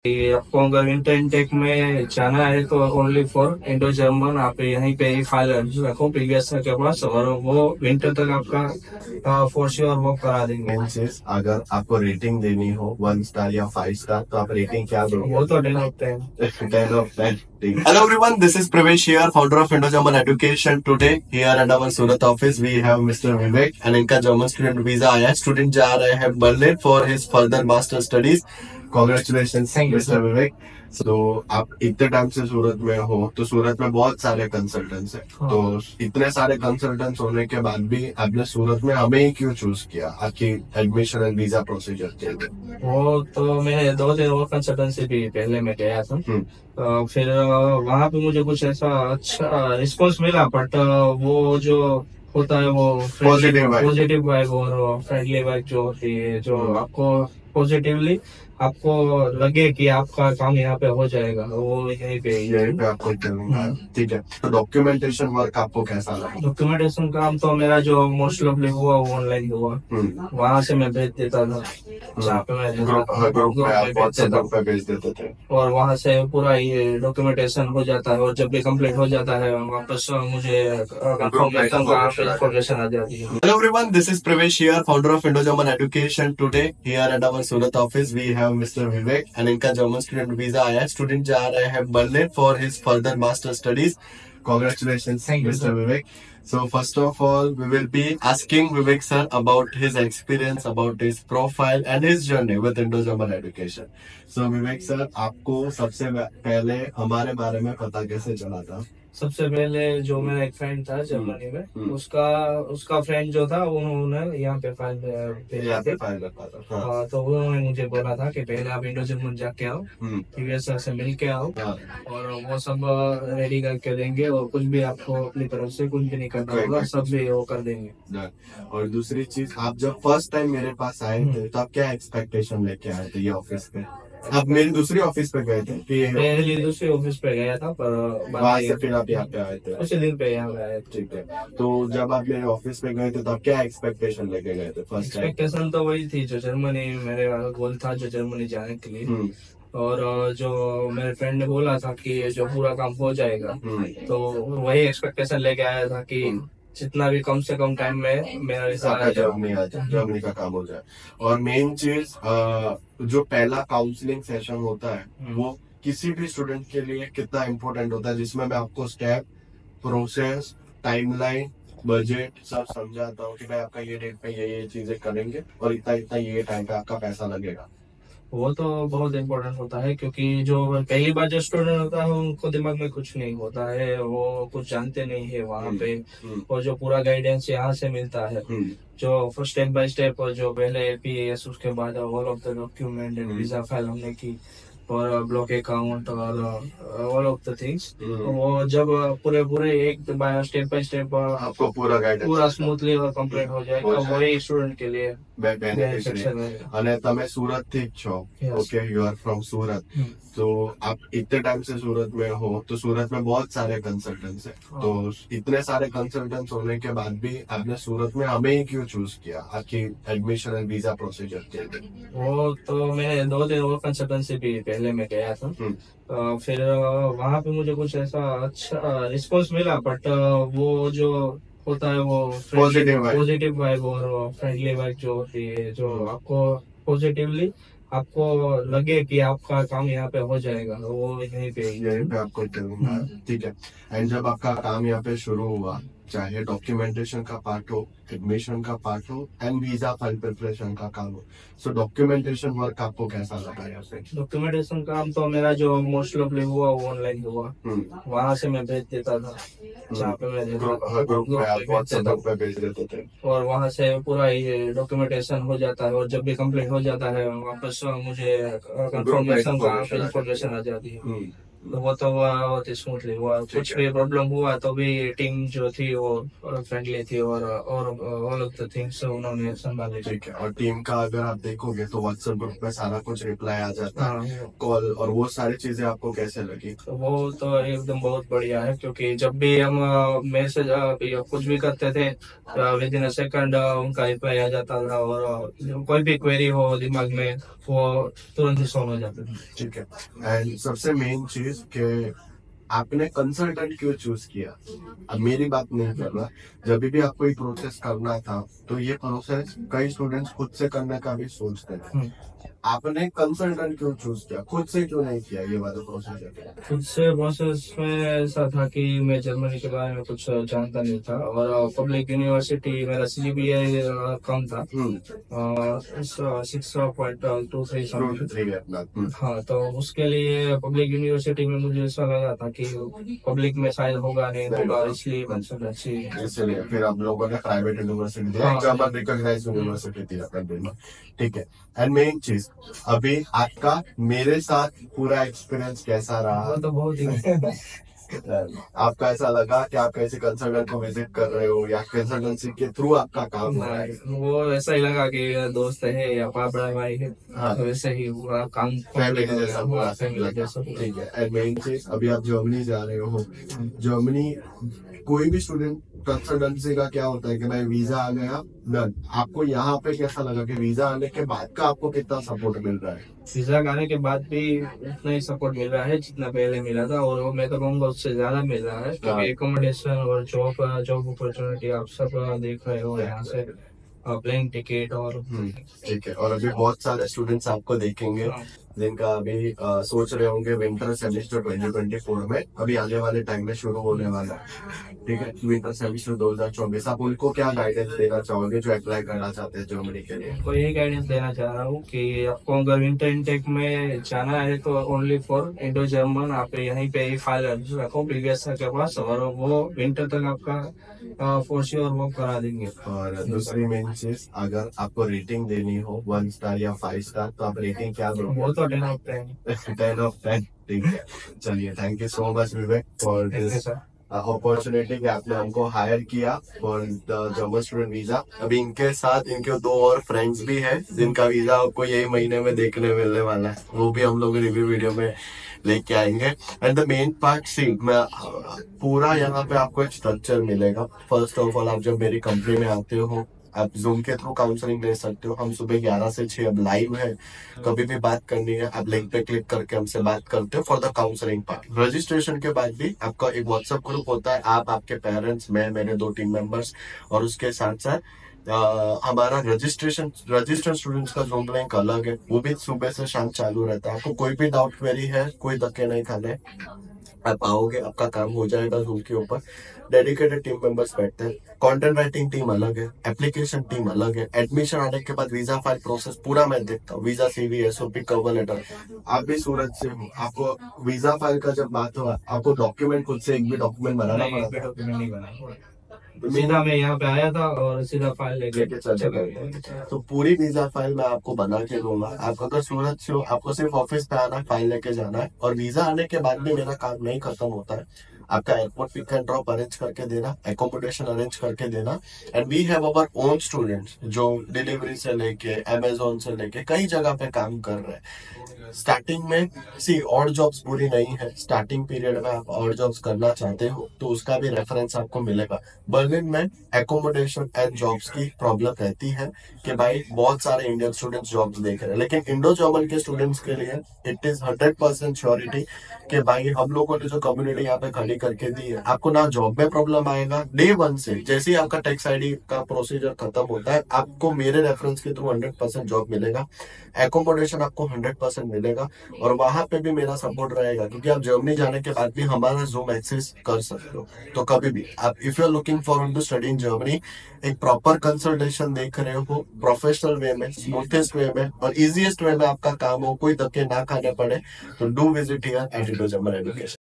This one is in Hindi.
कि आपको अगर इंटर इनटेक में जाना है तो ओनली फॉर इंडो जर्मन आप यहीं पे ही फाइल रखो प्रीवियस के पास, और वो विंटर तक आपका फोर श्योर वो करा देंगे। मेन चीज, अगर आपको रेटिंग देनी हो 1 स्टार या 5 स्टार, तो आप रेटिंग क्या दोगे? वो तो 10 of 10। 10 of 10. Hello everyone, this is Pravesh here, founder of Indo-German Education. Today here at our Surat office we have Mr. Vivek, and इनका जर्मन स्टूडेंट वीजा आया है। स्टूडेंट जा रहे हैं Berlin for his further master studies. Congratulation mister Vivek. तो आप इतने टाइम से सूरत में हो, तो सूरत में बहुत सारे कंसल्टेंट्स हैं। हाँ। तो इतने सारे कंसल्टेंट्स होने के बाद भी आपने सूरत में हमें ही क्यों चूज किया आपकी एडमिशन एंड वीजा प्रोसीजर के लिए? वो तो मैं 2 दिन और कंसल्टेंसी भी पहले मैं गया था। फिर वहाँ पे मुझे कुछ ऐसा अच्छा रिस्पॉन्स मिला, बट वो जो होता है वो पॉजिटिव वाइब और फ्रेंडली वाइब जो होती है, जो आपको पॉजिटिवली आपको लगे कि आपका काम यहाँ पे हो जाएगा, वो यहीं पे आपको चलूंगा। ठीक है, तो डॉक्यूमेंटेशन वर्क आपको कैसा लगा? डॉक्यूमेंटेशन काम तो मेरा जो मोस्ट ऑफली हुआ वो ऑनलाइन हुआ। वहाँ से मैं भेज देता था जहाँ पे मैं ग्रुप में आप व्हाट्सएप ग्रुप पे भेज देते थे, और वहाँ से पूरा ये डॉक्यूमेंटेशन हो जाता है, और जब भी कंप्लीट हो जाता है वापस मुझे इन्फॉर्मेशन आ जाती है। Hello everyone, this is Pravesh here, founder of Indo-German Education. Today here at our Surat office we have Mr. Vivek, and इनका जर्मन स्टूडेंट वीजा आया है। स्टूडेंट जा रहे हैं Berlin for his further master studies. Congratulations, Mr. Vivek. So first of all, we will be asking Vivek sir about his experience, about his profile and his journey with Indo-German Education. So Vivek sir, आपको सबसे पहले हमारे बारे में पता कैसे चला था? सबसे पहले जो मेरा एक फ्रेंड था जर्मनी में, उसका फ्रेंड जो था उन्होंने यहाँ पे फाइल रखा था। हाँ, तो उन्होंने मुझे बोला था कि पहले आप इंडो जर्मन जाके आओ, प्रीवियस से मिल के आओ, और वो सब रेडी करके देंगे, और कुछ भी आपको अपनी तरफ से कुछ भी नहीं करना होगा, सब भी वो कर देंगे। और दूसरी चीज, आप जब फर्स्ट टाइम मेरे पास आए थे तो आप क्या एक्सपेक्टेशन लेके आए थे ये ऑफिस पे? आप मेरी दूसरी ऑफिस पे गए थे? पहले दूसरी ऑफिस पे गया था, पर वहां से फिर आप यहाँ पे आए थे? उसी दिन पे यहाँ पे आए। ठीक है, तो जब आप मेरे ऑफिस पे गए थे तो आप क्या एक्सपेक्टेशन लेके गए थे फर्स्ट टाइम? एक्सपेक्टेशन तो वही थी जो जर्मनी मेरे गोल था, जो जर्मनी जाने के लिए, और जो मेरे फ्रेंड ने बोला था कि जो पूरा काम हो जाएगा, तो वही एक्सपेक्टेशन लेके आया था कि जितना भी कम से कम टाइम में मेरा जर्मनी का काम हो जाए। और मेन चीज, जो पहला काउंसलिंग सेशन होता है वो किसी भी स्टूडेंट के लिए कितना इम्पोर्टेंट होता है, जिसमें मैं आपको स्टेप, प्रोसेस, टाइमलाइन, बजट सब समझाता हूँ कि भाई आपका ये डेट पे ये चीजें करेंगे और इतना इतना ये टाइम पे आपका पैसा लगेगा। वो तो बहुत इम्पोर्टेंट होता है, क्योंकि जो पहली बार जो स्टूडेंट होता है उनको दिमाग में कुछ नहीं होता है, वो कुछ जानते नहीं है वहाँ पे, और जो पूरा गाइडेंस यहाँ से मिलता है, जो स्टेप बाय स्टेप, और जो पहले एपीएस, उसके बाद all of the document and visa file हमने की, और ब्लॉक अकाउंट और ऑल ऑफ द थिंग्स, वो जब पूरे एक स्टेप बाय स्टेप आपको पूरा गाइडेंस पूरा स्मूथली और कंप्लीट हो जाएगा, वही स्टूडेंट के लिए बेनिफिशियल रहेगा। અને તમે સુરત થી જ છો, ओके, यू आर फ्रॉम सूरत। तो आप इतने टाइम से सूरत में हो, तो सूरत में बहुत सारे कंसल्टेंट्स हैं। तो इतने सारे कंसल्टेंट्स होने के बाद भी आपने सूरत में हमें ही क्यों चूज किया आपकी एडमिशन एंड वीजा प्रोसीजर के लिए? वो तो मैं 2 दिन और कंसल्टेंसी भी पहले मैं गया था। फिर वहाँ पे मुझे कुछ ऐसा अच्छा रिस्पॉन्स मिला, बट वो जो होता है वो पॉजिटिव वाइब और फ्रेंडली वाइब जो होती है, जो आपको पॉजिटिवली आपको लगे कि आपका काम यहाँ पे हो जाएगा, वो यहीं पे आपको चलूंगा। ठीक है, एंड जब आपका काम यहाँ पे शुरू हुआ, चाहे डॉक्यूमेंटेशन का पार्ट हो, एडमिशन का पार्ट हो, एंड वीजा फाइल प्रिपरेशन का काम हो, सो डॉक्यूमेंटेशन वर्क आपको कैसा लगा यहाँ पे? डॉक्यूमेंटेशन काम तो मेरा जो मोस्ट ऑफली हुआ वो ऑनलाइन हुआ। वहाँ से मैं भेज देता था जहाँ पे मैं ग्रुप में आप व्हाट्सएप ग्रुप पे भेज देते थे, और वहाँ से पूरा ये डॉक्यूमेंटेशन हो जाता है, और जब भी कंप्लीट हो जाता है वापस मुझे इन्फॉर्मेशन आ जाती है। वो तो हुआ बहुत ही स्मूथली हुआ, कुछ भी प्रॉब्लम हुआ तो भी टीम जो थी वो फ्रेंडली थी, और ऑल ऑफ द थिंग्स उन्होंने संभाले। ठीक है, और टीम का अगर आप देखोगे तो व्हाट्सएप ग्रुप में सारा कुछ रिप्लाई आ जाता है, हाँ, कॉल, और वो सारी चीजें आपको कैसे लगी? तो वो तो एकदम बहुत बढ़िया है, क्योंकि जब भी हम मैसेज कुछ भी करते थे, विद इन अ सेकंड उनका रिप्लाई आ जाता था, और कोई भी क्वेरी हो दिमाग में वो तुरंत ही सॉल्व हो जाती थी। ठीक है, एंड सबसे मेन चीज कि आपने कंसल्टेंट क्यों चूज किया? अब मेरी बात नहीं कर रहा, जब भी आपको ये प्रोसेस करना था तो ये प्रोसेस कई स्टूडेंट्स खुद से करने का भी सोचते हैं, आपने कंसल्टेंट क्यों चूज किया, खुद से क्यों नहीं किया ये वाला प्रोसेस? खुद से प्रोसेस में ऐसा था कि मैं जर्मनी के बारे में कुछ जानता नहीं था, और पब्लिक यूनिवर्सिटी मेरा CGPA कम था, 6.23। हाँ, तो उसके लिए पब्लिक यूनिवर्सिटी में मुझे ऐसा लगा था कि पब्लिक में शायद होगा नहीं होगा, इसलिए कंसल्टेंसी। इसलिए फिर आप लोगों ने प्राइवेट यूनिवर्सिटी दिया, हाँ। जर्मन रिकॉग्नाइज्ड यूनिवर्सिटी दिया कंट्री। ठीक है, एंड मेन चीज, अभी आपका मेरे साथ पूरा एक्सपीरियंस कैसा रहा? वो तो बहुत ही आपका ऐसा लगा कि आप कैसे कंसल्टेंट को विजिट कर रहे हो या कंसल्टेंसी के थ्रू आपका काम हो रहा है? वो ऐसा ही लगा कि दोस्त है या पापड़ा भाई है, हाँ। तो वैसे ही हुआ काम, फैमिली के जैसा हुआ। फैमिली जैसा। ठीक है, एंड मेन चीज, अभी आप जर्मनी जा रहे हो, जर्मनी कोई भी स्टूडेंट कंसल्टेंसी का क्या होता है कि भाई वीजा आ गया, डन। आपको यहाँ पे कैसा लगा कि वीजा आने के बाद का आपको कितना सपोर्ट मिल रहा है? वीजा आने के बाद भी उतना ही सपोर्ट मिल रहा है जितना पहले मिला था, और वो मैं तो कहूँगा उससे ज्यादा मिल रहा है, क्योंकि एकोमोडेशन और जॉब अपॉर्चुनिटी आप सब देख रहे हो यहाँ से, प्लेन टिकट और। ठीक है, और अभी बहुत सारे स्टूडेंट्स आपको देखेंगे हाँ। जिनका अभी सोच रहे होंगे विंटर सेमेस्टर 2024 में अभी आने वाले टाइम में शुरू होने वाला है। ठीक है, विंटर सेमेस्टर 2024, आप उनको क्या गाइडेंस देना चाहोगे जो अप्लाई करना चाहते हैं जर्मनी के लिए? तो यही गाइडेंस देना चाह रहा हूँ कि आपको अगर विंटर इनटेक में जाना है तो ओनली फॉर इंडो जर्मन आप यहीं पे ही फाइल रखो प्रीवियस के पास, और वो विंटर तक आपका फॉर श्योर वो करा देंगे। और दूसरी मेन चीज, अगर आपको रेटिंग देनी हो 1 स्टार या 5 स्टार, तो आप रेटिंग क्या दोगे? वो तो 10 ऑफ 10। 10 ऑफ 10। ठीक है, चलिए, thank you so much Vivek for this opportunity कि आपने हमको हायर किया for the German student visa. अभी इनके साथ इनके 2 और फ्रेंड्स भी हैं जिनका वीजा आपको यही महीने में देखने मिलने वाला है, वो भी हम लोग रिव्यू वीडियो में लेके आएंगे। एंड द मेन पार्ट, सी मैं पूरा यहाँ पे आपको एक स्ट्रक्चर मिलेगा। फर्स्ट ऑफ ऑल, आप जब मेरी कंपनी में आते हो आप जूम के थ्रू काउंसलिंग ले सकते हो। हम सुबह 11 से 6 अब लाइव है, कभी भी बात करनी है आप लिंक पे क्लिक करके हमसे बात करते हो for the counselling part. Registration के बाद भी आपका एक व्हाट्सएप ग्रुप होता है, आप, आपके पेरेंट्स, मैं, मेरे 2 टीम मेंबर्स, और उसके साथ साथ हमारा रजिस्टर्ड स्टूडेंट्स का जूम लिंक अलग है, वो भी सुबह से शाम चालू रहता है। आपको कोई भी डाउट क्वेरी है, कोई धक्के नहीं खाने, आप आओगे आपका काम हो जाएगा जूम के ऊपर। डेडिकेटेड टीम मेंबर्स बैठते हैं, कंटेंट राइटिंग टीम अलग है, एप्लीकेशन टीम अलग है, एडमिशन आने के बाद वीजा फाइल प्रोसेस पूरा मैं देखता हूँ, visa CV SOP cover letter. आप भी सूरत से हो, आपको वीजा फाइल का जब बात हुआ आपको डॉक्यूमेंट खुद से एक भी डॉक्यूमेंट बनाना पड़ा? डॉक्यूमेंट नहीं बना, सीधा मैं यहाँ पे आया था और सीधा फाइल लेके चले गए। तो पूरी वीजा फाइल मैं आपको बना के दूंगा। आप अगर सूरत से हो, आपको सिर्फ ऑफिस पे आना, फाइल लेके जाना है, और वीजा आने के बाद भी मेरा काम नहीं खत्म होता है। आपका airport pick and drop arrange करके देना, एकोमोडेशन अरेंज करके देना, and we have our own students जो डिलीवरी से लेके अमेजोन से लेके कई जगह पे काम कर रहे हैं। स्टार्टिंग में और जॉब्स बुरी नहीं है, स्टार्टिंग पीरियड में आप और जॉब्स करना चाहते हो तो उसका भी रेफरेंस आपको मिलेगा। बर्लिन में एकोमोडेशन एंड जॉब्स की प्रॉब्लम रहती है कि भाई बहुत सारे इंडियन स्टूडेंट्स जॉब्स देख रहे हैं, लेकिन इंडो जर्मन के स्टूडेंट्स के लिए इट इज 100% श्योरिटी कि भाई हम लोगों ने जो कम्युनिटी यहाँ पे खड़ी करके दी है, आपको ना जॉब में प्रॉब्लम आएगा डे 1 से। जैसे ही आपका टैक्स ID का प्रोसीजर खत्म होता है, आपको मेरे रेफरेंस के थ्रू 100% जॉब मिलेगा, एकोमोडेशन आपको 100% मिलेगा, और वहां पे भी मेरा सपोर्ट रहेगा, क्योंकि आप जर्मनी जाने के बाद भी हमारा जूम एक्सेस कर सकते हो। तो कभी भी आप, if you are looking forward to study in Germany, एक प्रॉपर कंसल्टेशन देख रहे हो, प्रोफेशनल वे में, स्मूथेस्ट वे में और इजीएस्ट वे में आपका काम हो, कोई धक्के ना खाने पड़े, तो do visit here eight Indo German education.